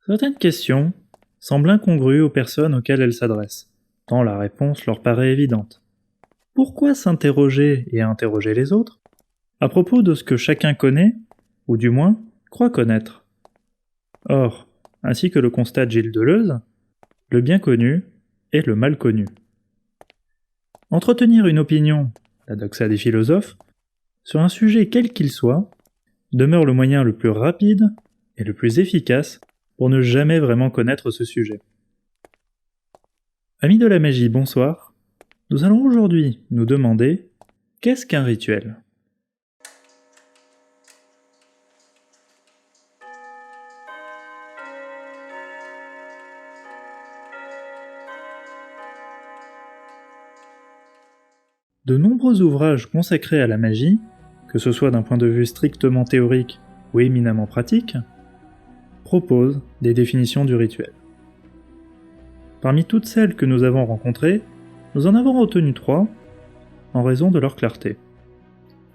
Certaines questions semblent incongrues aux personnes auxquelles elles s'adressent, tant la réponse leur paraît évidente. Pourquoi s'interroger et interroger les autres à propos de ce que chacun connaît, ou du moins croit connaître? Or, ainsi que le constate Gilles Deleuze, le bien connu est le mal connu. Entretenir une opinion, la doxa des philosophes, sur un sujet quel qu'il soit, demeure le moyen le plus rapide et le plus efficace pour ne jamais vraiment connaître ce sujet. Amis de la magie, bonsoir. Nous allons aujourd'hui nous demander qu'est-ce qu'un rituel ? De nombreux ouvrages consacrés à la magie, que ce soit d'un point de vue strictement théorique ou éminemment pratique, proposent des définitions du rituel. Parmi toutes celles que nous avons rencontrées, nous en avons retenu 3 en raison de leur clarté.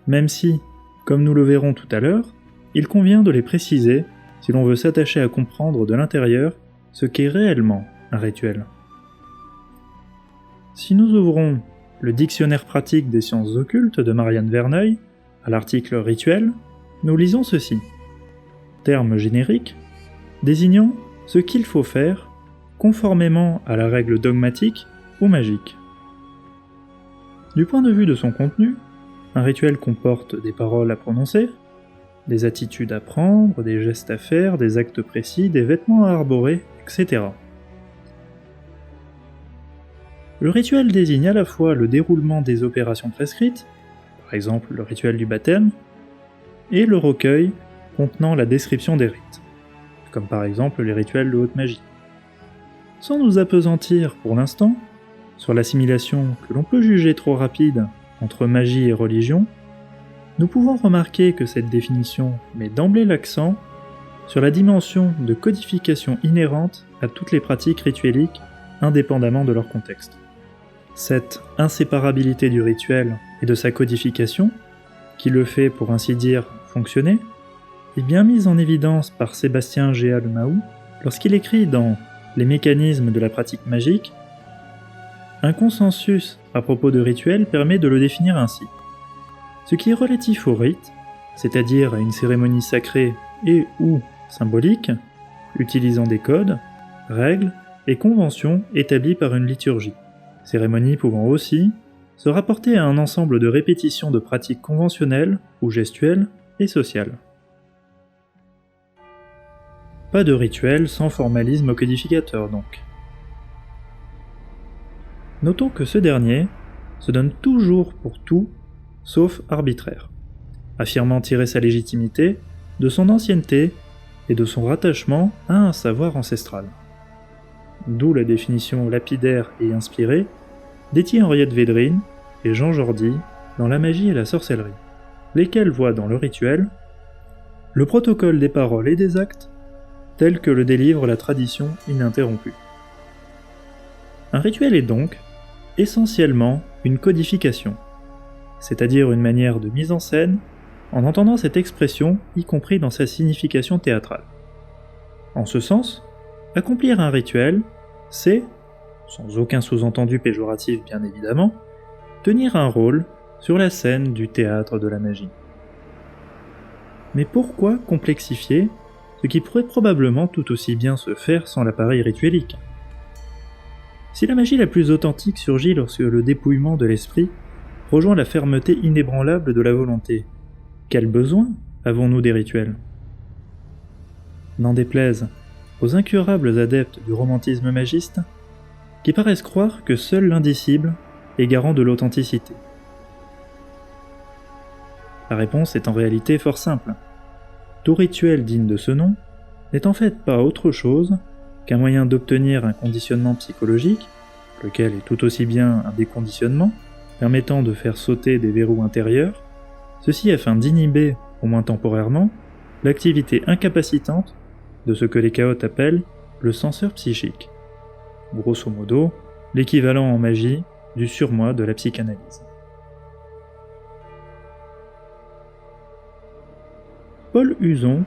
Même si, comme nous le verrons tout à l'heure, il convient de les préciser si l'on veut s'attacher à comprendre de l'intérieur ce qu'est réellement un rituel. Si nous ouvrons le Dictionnaire pratique des sciences occultes de Marianne Verneuil, à l'article rituel, nous lisons ceci. Terme générique, désignant ce qu'il faut faire conformément à la règle dogmatique ou magique. Du point de vue de son contenu, un rituel comporte des paroles à prononcer, des attitudes à prendre, des gestes à faire, des actes précis, des vêtements à arborer, etc. Le rituel désigne à la fois le déroulement des opérations prescrites, par exemple le rituel du baptême, et le recueil contenant la description des rites, comme par exemple les rituels de haute magie. Sans nous appesantir pour l'instant sur l'assimilation que l'on peut juger trop rapide entre magie et religion, nous pouvons remarquer que cette définition met d'emblée l'accent sur la dimension de codification inhérente à toutes les pratiques rituelliques indépendamment de leur contexte. Cette inséparabilité du rituel et de sa codification, qui le fait pour ainsi dire fonctionner, est bien mise en évidence par Sébastien Géal-Mahou lorsqu'il écrit dans Les mécanismes de la pratique magique. Un consensus à propos de rituel permet de le définir ainsi. Ce qui est relatif au rite, c'est-à-dire à une cérémonie sacrée et ou symbolique, utilisant des codes, règles et conventions établies par une liturgie. Cérémonie pouvant aussi se rapporter à un ensemble de répétitions de pratiques conventionnelles ou gestuelles et sociales. Pas de rituel sans formalisme codificateur donc. Notons que ce dernier se donne toujours pour tout, sauf arbitraire, affirmant tirer sa légitimité de son ancienneté et de son rattachement à un savoir ancestral. D'où la définition lapidaire et inspirée d'Étienne-Henriette Védrine et Jean Jordy dans La magie et la sorcellerie, lesquels voient dans le rituel le protocole des paroles et des actes tel que le délivre la tradition ininterrompue. Un rituel est donc essentiellement une codification, c'est-à-dire une manière de mise en scène en entendant cette expression y compris dans sa signification théâtrale. En ce sens, accomplir un rituel, c'est, sans aucun sous-entendu péjoratif bien évidemment, tenir un rôle sur la scène du théâtre de la magie. Mais pourquoi complexifier ce qui pourrait probablement tout aussi bien se faire sans l'appareil rituelique? Si la magie la plus authentique surgit lorsque le dépouillement de l'esprit rejoint la fermeté inébranlable de la volonté, quel besoin avons-nous des rituels? N'en déplaise aux incurables adeptes du romantisme magiste, qui paraissent croire que seul l'indicible est garant de l'authenticité. La réponse est en réalité fort simple. Tout rituel digne de ce nom n'est en fait pas autre chose qu'un moyen d'obtenir un conditionnement psychologique, lequel est tout aussi bien un déconditionnement, permettant de faire sauter des verrous intérieurs, ceci afin d'inhiber, au moins temporairement, l'activité incapacitante de ce que les chaotes appellent le censeur psychique. Grosso modo, l'équivalent en magie du surmoi de la psychanalyse. Paul Huzon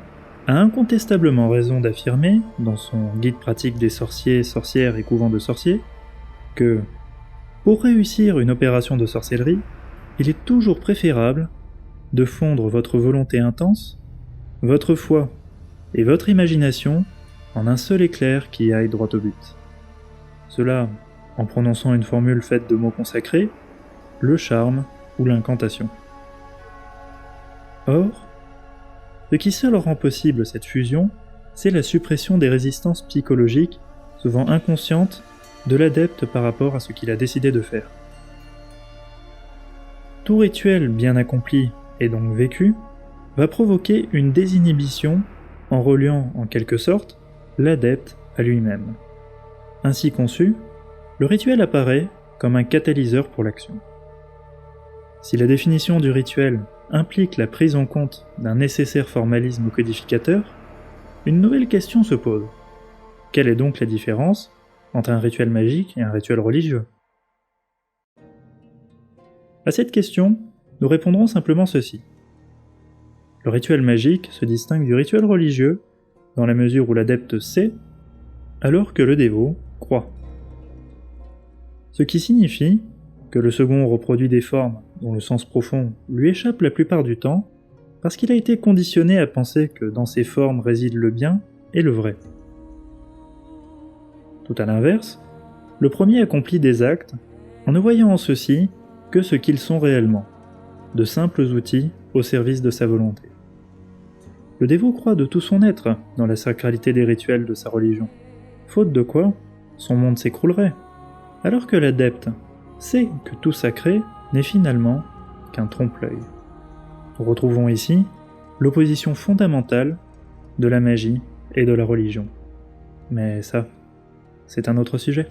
a incontestablement raison d'affirmer, dans son guide pratique des sorciers, sorcières et couvents de sorciers, que, pour réussir une opération de sorcellerie, il est toujours préférable de fondre votre volonté intense, votre foi et votre imagination en un seul éclair qui aille droit au but. Cela en prononçant une formule faite de mots consacrés, le charme ou l'incantation. Or, ce qui seul rend possible cette fusion, c'est la suppression des résistances psychologiques, souvent inconscientes, de l'adepte par rapport à ce qu'il a décidé de faire. Tout rituel bien accompli et donc vécu va provoquer une désinhibition en reliant en quelque sorte l'adepte à lui-même. Ainsi conçu, le rituel apparaît comme un catalyseur pour l'action. Si la définition du rituel implique la prise en compte d'un nécessaire formalisme codificateur, une nouvelle question se pose. Quelle est donc la différence entre un rituel magique et un rituel religieux ? À cette question, nous répondrons simplement ceci. Le rituel magique se distingue du rituel religieux dans la mesure où l'adepte sait, alors que le dévot croit. Ce qui signifie que le second reproduit des formes dont le sens profond lui échappe la plupart du temps, parce qu'il a été conditionné à penser que dans ces formes réside le bien et le vrai. Tout à l'inverse, le premier accomplit des actes en ne voyant en ceux-ci que ce qu'ils sont réellement, de simples outils au service de sa volonté. Le dévot croit de tout son être dans la sacralité des rituels de sa religion, faute de quoi son monde s'écroulerait, alors que l'adepte sait que tout sacré n'est finalement qu'un trompe-l'œil. Nous retrouvons ici l'opposition fondamentale de la magie et de la religion. Mais ça, c'est un autre sujet.